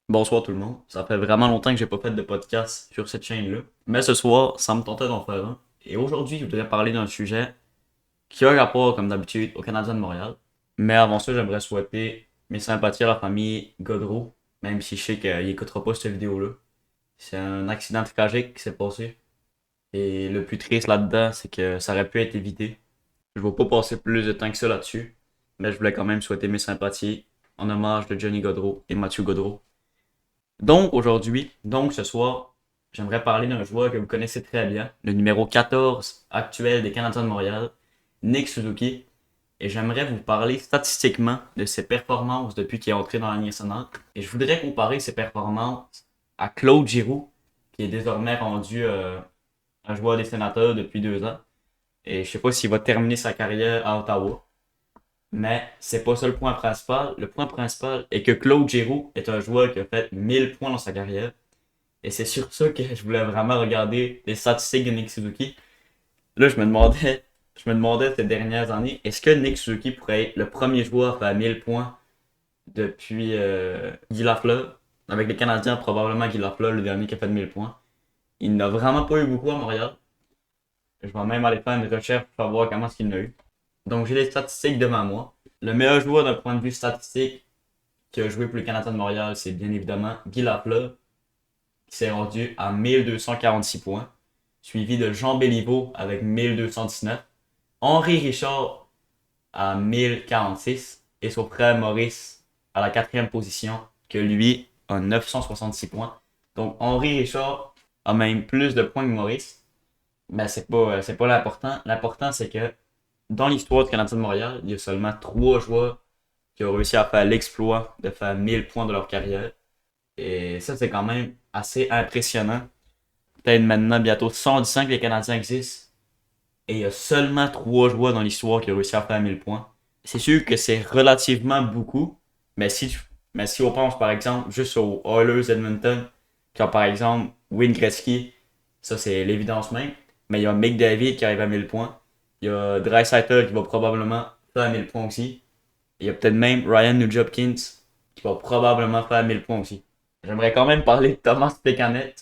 Bonsoir tout le monde. Ça fait vraiment longtemps que j'ai pas fait de podcast sur cette chaîne-là. Mais ce soir, ça me tentait d'en faire un. Et aujourd'hui, je voudrais parler d'un sujet qui a un rapport, comme d'habitude, au Canadien de Montréal. Mais avant ça, j'aimerais souhaiter mes sympathies à la famille Godreau, même si je sais qu'il écoutera pas cette vidéo-là. C'est un accident tragique qui s'est passé. Et le plus triste là-dedans, c'est que ça aurait pu être évité. Je ne vais pas passer plus de temps que ça là-dessus. Mais je voulais quand même souhaiter mes sympathies en hommage de Johnny Godreau et Mathieu Godreau. Donc ce soir, j'aimerais parler d'un joueur que vous connaissez très bien, le numéro 14 actuel des Canadiens de Montréal, Nick Suzuki. Et j'aimerais vous parler statistiquement de ses performances depuis qu'il est entré dans la Ligue nationale. Et je voudrais comparer ses performances à Claude Giroux, qui est désormais rendu un joueur des Sénateurs depuis 2 ans. Et je sais pas s'il va terminer sa carrière à Ottawa. Mais c'est pas ça le point principal. Le point principal est que Claude Giroux est un joueur qui a fait 1000 points dans sa carrière. Et c'est sur ça que je voulais vraiment regarder les statistiques de Nick Suzuki. Là, je me demandais ces dernières années, est-ce que Nick Suzuki pourrait être le premier joueur à faire 1000 points depuis Guy Lafleur? Avec les Canadiens, probablement Guy Lafleur, le dernier qui a fait 1000 points. Il n'a vraiment pas eu beaucoup à Montréal. Je vais même aller faire une recherche pour savoir comment est-ce qu'il l'a eu. Donc, j'ai les statistiques devant moi. Le meilleur joueur d'un point de vue statistique qui a joué pour le Canadien de Montréal, c'est bien évidemment Guy Lafleur, qui s'est rendu à 1246 points, suivi de Jean Béliveau avec 1219, Henri Richard à 1046 et son frère Maurice à la quatrième position, que lui a 966 points. Donc Henri Richard a même plus de points que Maurice, mais c'est pas l'important. L'important, c'est que dans l'histoire du Canadien de Montréal, il y a seulement 3 joueurs qui ont réussi à faire l'exploit de faire 1000 points de leur carrière. Et ça, c'est quand même assez impressionnant. Peut-être maintenant bientôt 110 ans que les Canadiens existent. Et il y a seulement 3 joueurs dans l'histoire qui ont réussi à faire 1000 points. C'est sûr que c'est relativement beaucoup. Mais si on pense par exemple juste aux Oilers Edmonton, qui ont par exemple Wayne Gretzky, ça c'est l'évidence même. Mais il y a Mick David qui arrive à 1000 points. Il y a Dreisaitl qui va probablement faire 1000 points aussi. Il y a peut-être même Ryan Nugent-Hopkins qui va probablement faire 1000 points aussi. J'aimerais quand même parler de Thomas Plekanec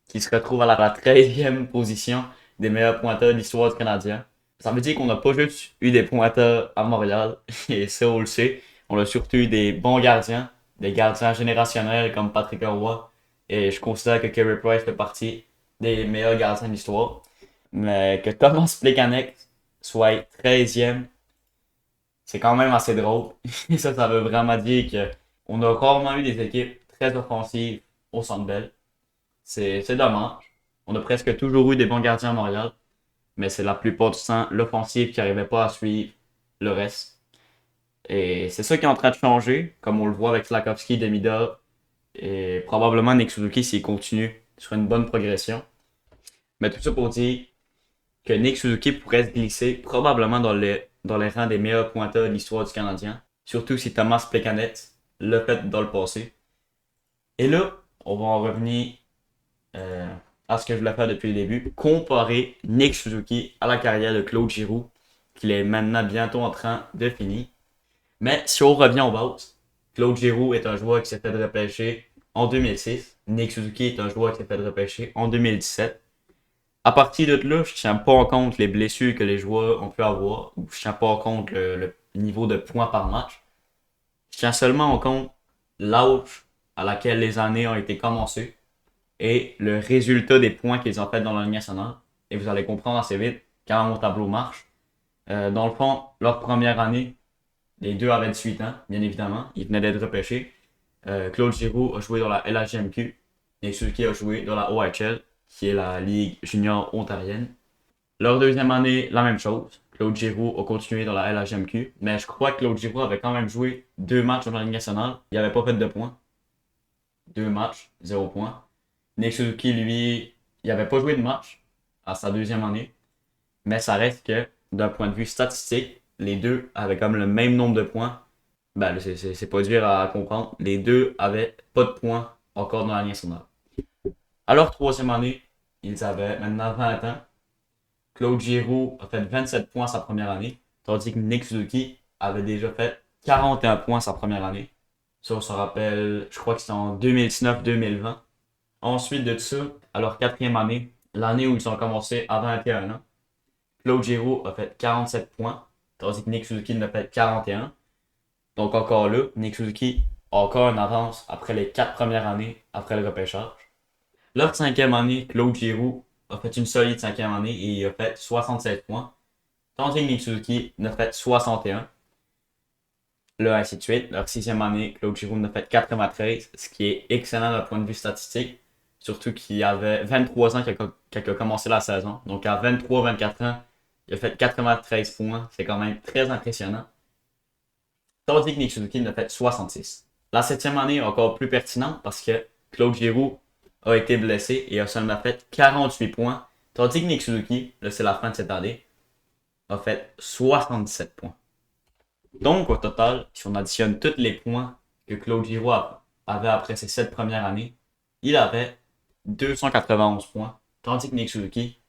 qui se retrouve à la 13e position des meilleurs pointeurs de l'histoire du Canadien. Ça veut dire qu'on n'a pas juste eu des pointeurs à Montréal, et ça on le sait. On a surtout eu des bons gardiens, des gardiens générationnels comme Patrick Roy. Et je considère que Carey Price fait partie des meilleurs gardiens de l'histoire. Mais que Thomas Plekanec soit 13e, c'est quand même assez drôle. Et ça veut vraiment dire qu'on a rarement eu des équipes très offensives au Centre Bell. C'est dommage. On a presque toujours eu des bons gardiens à Montréal, mais c'est la plupart du temps l'offensive qui n'arrivait pas à suivre le reste. Et c'est ça qui est en train de changer, comme on le voit avec Slakowski, Demida, et probablement Nick Suzuki s'il continue sur une bonne progression. Mais tout ça pour dire que Nick Suzuki pourrait se glisser probablement dans les rangs des meilleurs pointeurs de l'histoire du Canadien, surtout si Thomas Plekanec l'a fait dans le passé. Et là, on va en revenir euh, à ce que je voulais faire depuis le début, comparer Nick Suzuki à la carrière de Claude Giroux, qu'il est maintenant bientôt en train de finir. Mais si on revient aux bases, Claude Giroux est un joueur qui s'est fait repêcher en 2006. Nick Suzuki est un joueur qui s'est fait repêcher en 2017. À partir de là, je ne tiens pas en compte les blessures que les joueurs ont pu avoir, ou je ne tiens pas en compte le niveau de points par match. Je tiens seulement en compte l'âge à laquelle les années ont été commencées et le résultat des points qu'ils ont fait dans la Ligue nationale. Et vous allez comprendre assez vite quand mon tableau marche. Dans le fond, leur première année, les deux avaient 18 ans, bien évidemment. Ils venaient d'être repêchés. Claude Giroux a joué dans la LHJMQ et Suzuki a joué dans la OHL, qui est la Ligue junior ontarienne. Leur deuxième année, la même chose. Claude Giroux a continué dans la LHJMQ, mais je crois que Claude Giroux avait quand même joué 2 matchs dans la Ligue nationale. Il n'avait pas fait de points. 2 matchs, 0 points. Nick Suzuki, lui, il n'avait pas joué de match à sa deuxième année, mais ça reste que, d'un point de vue statistique, les deux avaient comme le même nombre de points. Ben, c'est pas dur à comprendre. Les deux avaient pas de points encore dans la Ligue nationale. À leur troisième année, ils avaient maintenant 20 ans. Claude Giroux a fait 27 points sa première année, tandis que Nick Suzuki avait déjà fait 41 points sa première année. Ça, on s'en rappelle, je crois que c'était en 2019-2020. Ensuite de ça, à leur quatrième année, l'année où ils ont commencé à 21 ans, Claude Giroux a fait 47 points, tandis que Nick Suzuki en a fait 41. Donc encore là, Nick Suzuki a encore une avance après les 4 premières années après le repêchage. Leur cinquième année, Claude Giroux a fait une solide cinquième année et il a fait 67 points, tandis que Nick Suzuki en a fait 61. Là, ainsi de suite. Leur sixième année, Claude Giroux en a fait 93, ce qui est excellent d'un point de vue statistique. Surtout qu'il avait 23 ans quand il a commencé la saison. Donc à 23-24 ans, il a fait 93 points. C'est quand même très impressionnant. Tandis que Nick Suzuki en a fait 66. La septième année est encore plus pertinente parce que Claude Giroux a été blessé et a seulement fait 48 points. Tandis que Nick Suzuki, là c'est la fin de cette année, a fait 77 points. Donc, au total, si on additionne tous les points que Claude Giroux avait après ses 7 premières années, il avait 291 points, tandis que Nick Suzuki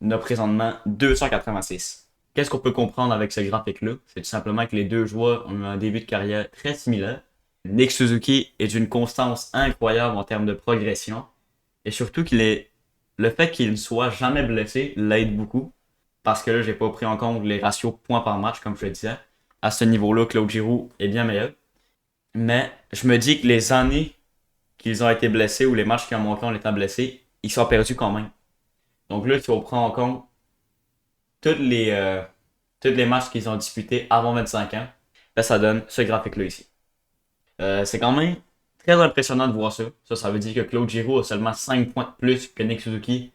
en a présentement 286. Qu'est-ce qu'on peut comprendre avec ce graphique-là? C'est tout simplement que les deux joueurs ont eu un début de carrière très similaire. Nick Suzuki est d'une constance incroyable en termes de progression, et surtout le fait qu'il ne soit jamais blessé l'aide beaucoup, parce que là, j'ai pas pris en compte les ratios points par match, comme je le disais. À ce niveau-là, Claude Giroux est bien meilleur. Mais je me dis que les années qu'ils ont été blessés ou les matchs qui ont manqué en étant blessés, ils sont perdus quand même. Donc là, si on prend en compte tous les matchs qu'ils ont disputés avant 25 ans, ben ça donne ce graphique-là ici. C'est quand même très impressionnant de voir ça. Ça veut dire que Claude Giroux a seulement 5 points de plus que Nick Suzuki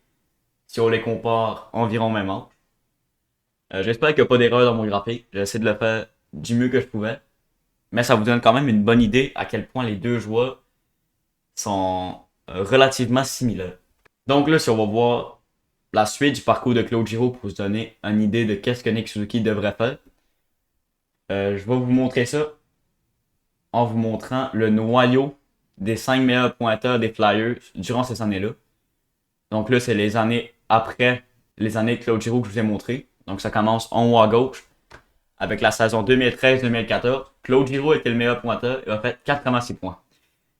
si on les compare environ au même âge. J'espère qu'il n'y a pas d'erreur dans mon graphique. J'ai essayé de le faire du mieux que je pouvais. Mais ça vous donne quand même une bonne idée à quel point les deux joueurs sont relativement similaires. Donc là, si on va voir la suite du parcours de Claude Giroux pour se donner une idée de qu'est-ce que Nick Suzuki devrait faire, je vais vous montrer ça en vous montrant le noyau des 5 meilleurs pointeurs des Flyers durant ces années-là. Donc là, c'est les années après les années de Claude Giroux que je vous ai montré. Donc ça commence en haut à gauche avec la saison 2013-2014. Claude Giroux était le meilleur pointeur et a fait 86 points.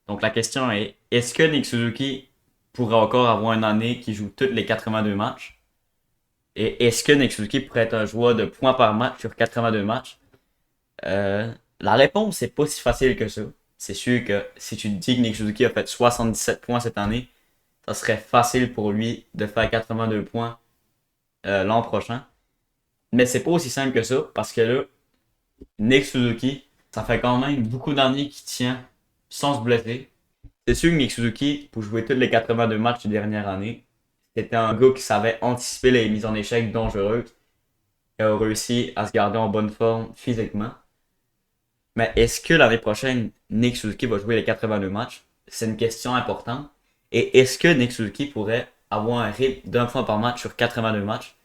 Donc la question est-ce que Nick Suzuki pourrait encore avoir une année qui joue toutes les 82 matchs? Et est-ce que Nick Suzuki pourrait être un joueur de points par match sur 82 matchs? La réponse c'est pas si facile que ça. C'est sûr que si tu te dis que Nick Suzuki a fait 77 points cette année, ça serait facile pour lui de faire 82 points l'an prochain. Mais c'est pas aussi simple que ça parce que là, Nick Suzuki, ça fait quand même beaucoup d'années qu'il tient sans se blesser. C'est sûr que Nick Suzuki, pour jouer tous les 82 matchs de dernière année, c'était un gars qui savait anticiper les mises en échec dangereuses et a réussi à se garder en bonne forme physiquement. Mais est-ce que l'année prochaine, Nick Suzuki va jouer les 82 matchs? C'est une question importante. Et est-ce que Nick Suzuki pourrait avoir un rythme d'un point par match sur 82 matchs?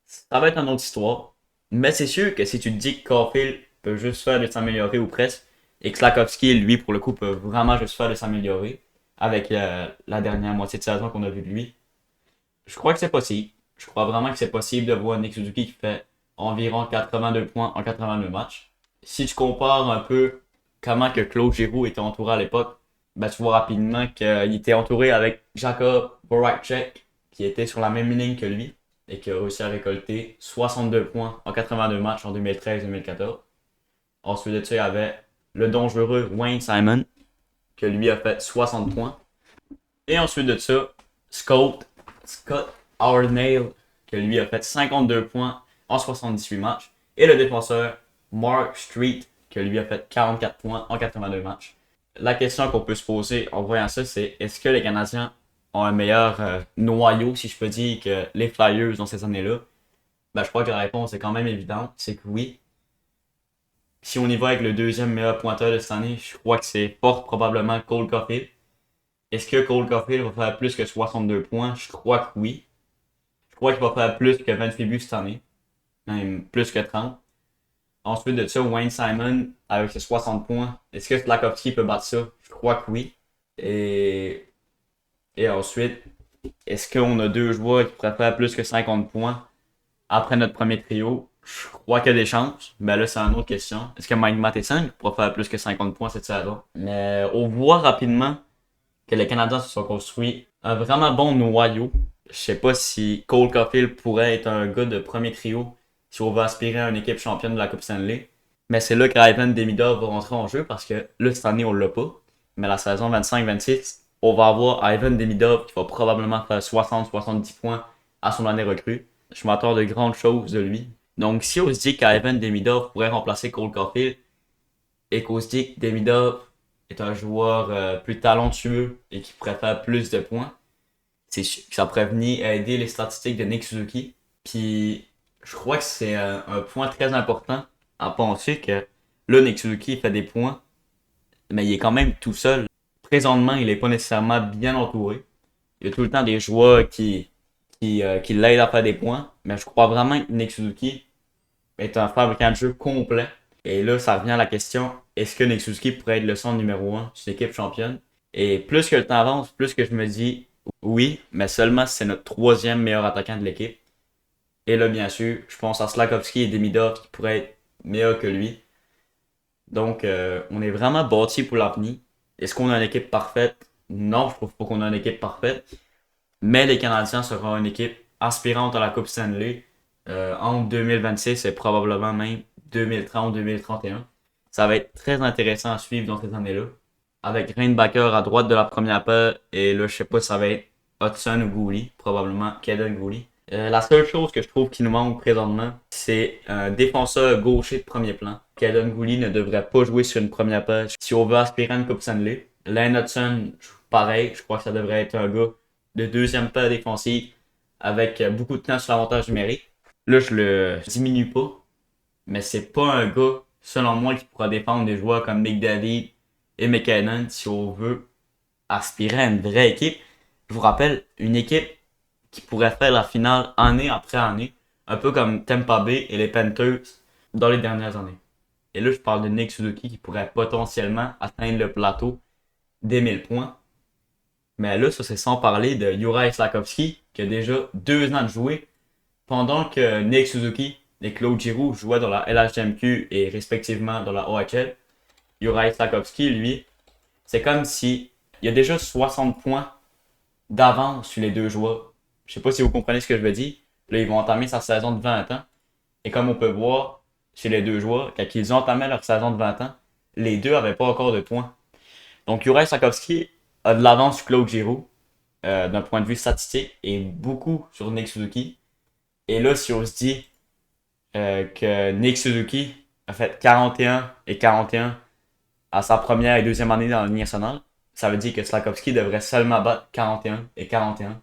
Ça va être une autre histoire. Mais c'est sûr que si tu te dis que Caulfield peut juste faire de s'améliorer ou presque, et que Slakowski, lui, pour le coup, peut vraiment juste faire de s'améliorer avec la dernière moitié de saison qu'on a vu de lui, je crois que c'est possible. Je crois vraiment que c'est possible de voir Nick Suzuki qui fait environ 82 points en 82 matchs. Si tu compares un peu comment que Claude Giroux était entouré à l'époque, ben tu vois rapidement qu'il était entouré avec Jakob Voracek, qui était sur la même ligne que lui et qui a réussi à récolter 62 points en 82 matchs en 2013-2014. Ensuite de ça, il y avait le dangereux Wayne Simon, que lui a fait 60 points. Et ensuite de ça, Scott Arnail, que lui a fait 52 points en 78 matchs. Et le défenseur Mark Street, que lui a fait 44 points en 82 matchs. La question qu'on peut se poser en voyant ça, c'est est-ce que les Canadiens ont un meilleur noyau, si je peux dire, que les Flyers dans ces années-là? Ben, je crois que la réponse est quand même évidente, c'est que oui. Si on y va avec le deuxième meilleur pointeur de cette année, je crois que c'est fort probablement Cole Caulfield. Est-ce que Cole Caulfield va faire plus que 62 points? Je crois que oui. Je crois qu'il va faire plus que 28 buts cette année. Même plus que 30. Ensuite de ça, Wayne Simon avec ses 60 points. Est-ce que Slakowski peut battre ça? Je crois que oui. Et ensuite, est-ce qu'on a deux joueurs qui pourraient faire plus que 50 points après notre premier trio? Je crois qu'il y a des chances. Mais là, c'est une autre question. Est-ce que Mike Matheson pourra faire plus que 50 points cette saison? Mais on voit rapidement que les Canadiens se sont construits un vraiment bon noyau. Je sais pas si Cole Caulfield pourrait être un gars de premier trio si on veut aspirer à une équipe championne de la Coupe Stanley. Mais c'est là qu'Ivan Demidov va rentrer en jeu parce que là, cette année, on l'a pas. Mais la saison 25-26, on va avoir Ivan Demidov qui va probablement faire 60-70 points à son année recrue. Je m'attends de grandes choses de lui. Donc, si on se dit qu'Ivan Demidov pourrait remplacer Cole Caulfield et qu'on se dit que Demidov est un joueur plus talentueux et qui pourrait faire plus de points, c'est sûr que ça pourrait venir aider les statistiques de Nick Suzuki. Puis, je crois que c'est un point très important à penser que là, Nick Suzuki fait des points, mais il est quand même tout seul. Présentement, il n'est pas nécessairement bien entouré. Il y a tout le temps des joueurs qui l'aident à faire des points, mais je crois vraiment que Nick Suzuki est un fabricant de jeu complet. Et là, ça revient à la question, est-ce que Nick Suzuki pourrait être le centre numéro 1 d'une équipe championne? Et plus que le temps avance, plus que je me dis oui, mais seulement si c'est notre troisième meilleur attaquant de l'équipe. Et là, bien sûr, je pense à Slafkovský et Demidov qui pourraient être meilleurs que lui. Donc, on est vraiment bâti pour l'avenir. Est-ce qu'on a une équipe parfaite? Non, je trouve pas qu'on a une équipe parfaite. Mais les Canadiens seront une équipe aspirante à la Coupe Stanley entre 2026 et probablement même 2030-2031. Ça va être très intéressant à suivre dans ces années-là. Avec Reinbacker à droite de la première paire, et là, je sais pas si ça va être Hudson ou Gouli, probablement Kaden Gouli. La seule chose que je trouve qui nous manque présentement, c'est un défenseur gaucher de premier plan. Kaden Gouli ne devrait pas jouer sur une première paire si on veut aspirer à une Coupe Stanley. Lane Hudson, pareil, je crois que ça devrait être un gars de deuxième paire défensive avec beaucoup de temps sur l'avantage numérique. Là, je le diminue pas, mais c'est pas un gars, selon moi, qui pourra défendre des joueurs comme McDavid et McKinnon si on veut aspirer à une vraie équipe. Je vous rappelle, une équipe qui pourrait faire la finale année après année, un peu comme Tampa Bay et les Panthers dans les dernières années. Et là, je parle de Nick Suzuki qui pourrait potentiellement atteindre le plateau des 1000 points. Mais là, ça c'est sans parler de Juraj Slafkovský qui a déjà 2 ans de jouer pendant que Nick Suzuki et Claude Giroux jouaient dans la LHMQ et respectivement dans la OHL. Juraj Slafkovský, lui, c'est comme si il y a déjà 60 points d'avance sur les deux joueurs. Je sais pas si vous comprenez ce que je veux dire. Là, ils vont entamer sa saison de 20 ans. Et comme on peut voir chez les deux joueurs, quand ils entamaient leur saison de 20 ans, les deux n'avaient pas encore de points. Donc, Juraj Slafkovský a de l'avance sur Claude Giroux d'un point de vue statistique et beaucoup sur Nick Suzuki. Et là, si on se dit que Nick Suzuki a fait 41 et 41 à sa première et deuxième année dans la Ligue nationale, ça veut dire que Slafkovský devrait seulement battre 41 et 41.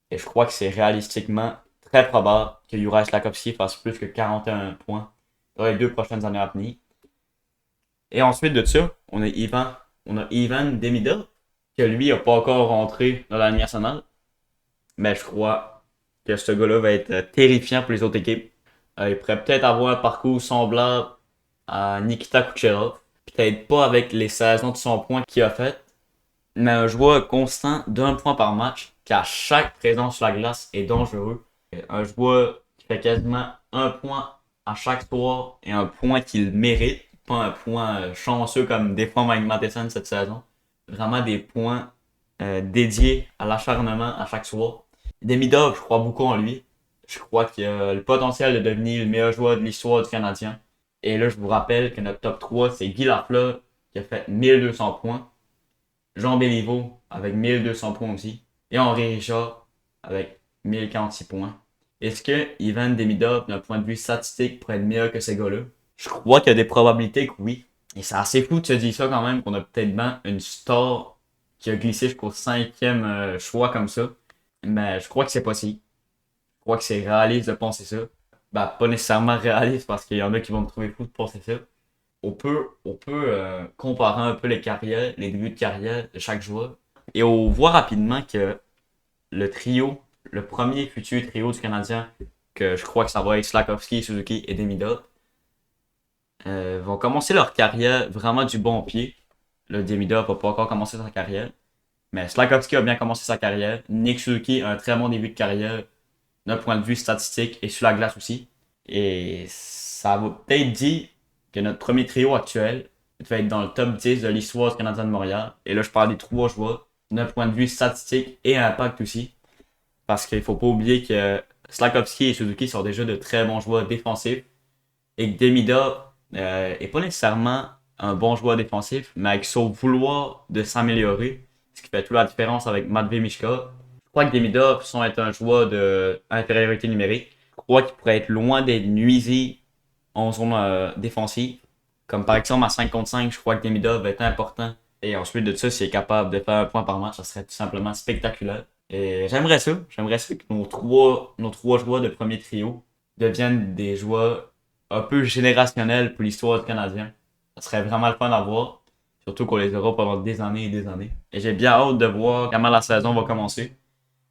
Et je crois que c'est réalistiquement très probable que Juraj Slafkovský fasse plus que 41 points dans les 2 prochaines années à venir. Et ensuite de ça, on a Ivan Demidov, que lui n'a pas encore rentré dans la Ligue nationale. Mais je crois que ce gars-là va être terrifiant pour les autres équipes. Il pourrait peut-être avoir un parcours semblable à Nikita Kucherov. Peut-être pas avec les saisons de 100 points qu'il a fait, mais un joueur constant d'un point par match, qui à chaque présence sur la glace est dangereux. Un joueur qui fait quasiment un point à chaque soir et un point qu'il mérite, pas un point chanceux comme des fois Mike Matheson cette saison. Vraiment des points dédiés à l'acharnement à chaque soir. Demidov, je crois beaucoup en lui. Je crois qu'il a le potentiel de devenir le meilleur joueur de l'histoire du Canadien. Et là, je vous rappelle que notre top 3, c'est Guy Lafleur qui a fait 1200 points. Jean Béliveau avec 1200 points aussi. Et Henri Richard avec 1046 points. Est-ce que Ivan Demidov, d'un point de vue statistique, pourrait être meilleur que ces gars-là? Je crois qu'il y a des probabilités que oui. Et c'est assez fou de se dire ça quand même, qu'on a peut-être bien une star qui a glissé jusqu'au 5e choix comme ça. Mais je crois que c'est possible. Je crois que c'est réaliste de penser ça. Ben, pas nécessairement réaliste parce qu'il y en a qui vont me trouver fou de penser ça. On peut comparer un peu les carrières, les débuts de carrière de chaque joueur. Et on voit rapidement que le trio, le premier futur trio du Canadien, que je crois que ça va être Slafkovský, Suzuki et Demidov, vont commencer leur carrière vraiment du bon pied. Le Demidov n'a pas encore commencé sa carrière. Mais Slafkovský a bien commencé sa carrière. Nick Suzuki a un très bon début de carrière d'un point de vue statistique et sur la glace aussi. Et ça va peut-être dire que notre premier trio actuel devait être dans le top 10 de l'histoire du Canadien de Montréal. Et là, je parle des trois joueurs, d'un point de vue statistique et impact aussi. Parce qu'il faut pas oublier que Slafkovsky et Suzuki sont déjà de très bons joueurs défensifs. Et que Demida est pas nécessairement un bon joueur défensif, mais avec son vouloir de s'améliorer, ce qui fait toute la différence avec Matvei Mishka. Je crois que Demida, sans être un joueur d'infériorité numérique, je crois qu'il pourrait être loin d'être nuisible en zone défensive. Comme par exemple à 5 contre 5, je crois que Demida va être important. Et ensuite de ça, s'il est capable de faire un point par match, ça serait tout simplement spectaculaire. Et j'aimerais ça. J'aimerais ça que nos trois joueurs de premier trio deviennent des joueurs un peu générationnels pour l'histoire du Canadien. Ça serait vraiment le fun à voir. Surtout qu'on les aura pendant des années et des années. Et j'ai bien hâte de voir comment la saison va commencer.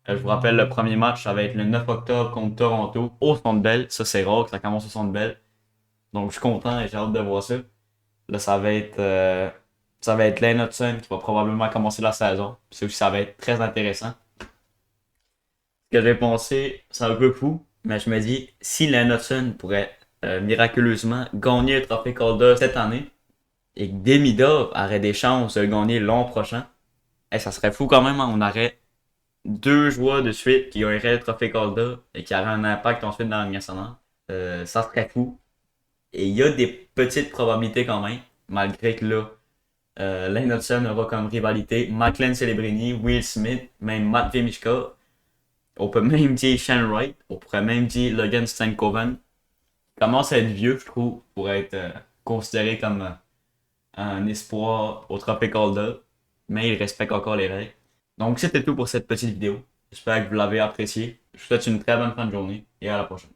Je vous rappelle, le premier match, ça va être le 9 octobre contre Toronto au Centre Bell. Ça, c'est rare que ça commence au Centre Bell. Donc, je suis content et j'ai hâte de voir ça. Là, ça va être Lane Hudson qui va probablement commencer la saison. C'est aussi, ça va être très intéressant. Ce que j'ai pensé, c'est un peu fou, mais je me dis, si Lane Hudson pourrait miraculeusement gagner le trophée Calder cette année et que Demidov aurait des chances de le gagner l'an prochain, ça serait fou quand même. Hein. On aurait deux joueurs de suite qui gagneraient le trophée Calder et qui auraient un impact ensuite dans la Ligue nationale. Ça serait fou. Et il y a des petites probabilités quand même, malgré que là, Lane Hudson aura comme rivalité McLean Celebrini, Will Smith, même Matt Vemishka. On peut même dire Shane Wright. On pourrait même dire Logan Stankoven. Il commence à être vieux, je trouve, pour être considéré comme un espoir au Tropic Calder. Mais il respecte encore les règles. Donc c'était tout pour cette petite vidéo. J'espère que vous l'avez apprécié. Je vous souhaite une très bonne fin de journée et à la prochaine.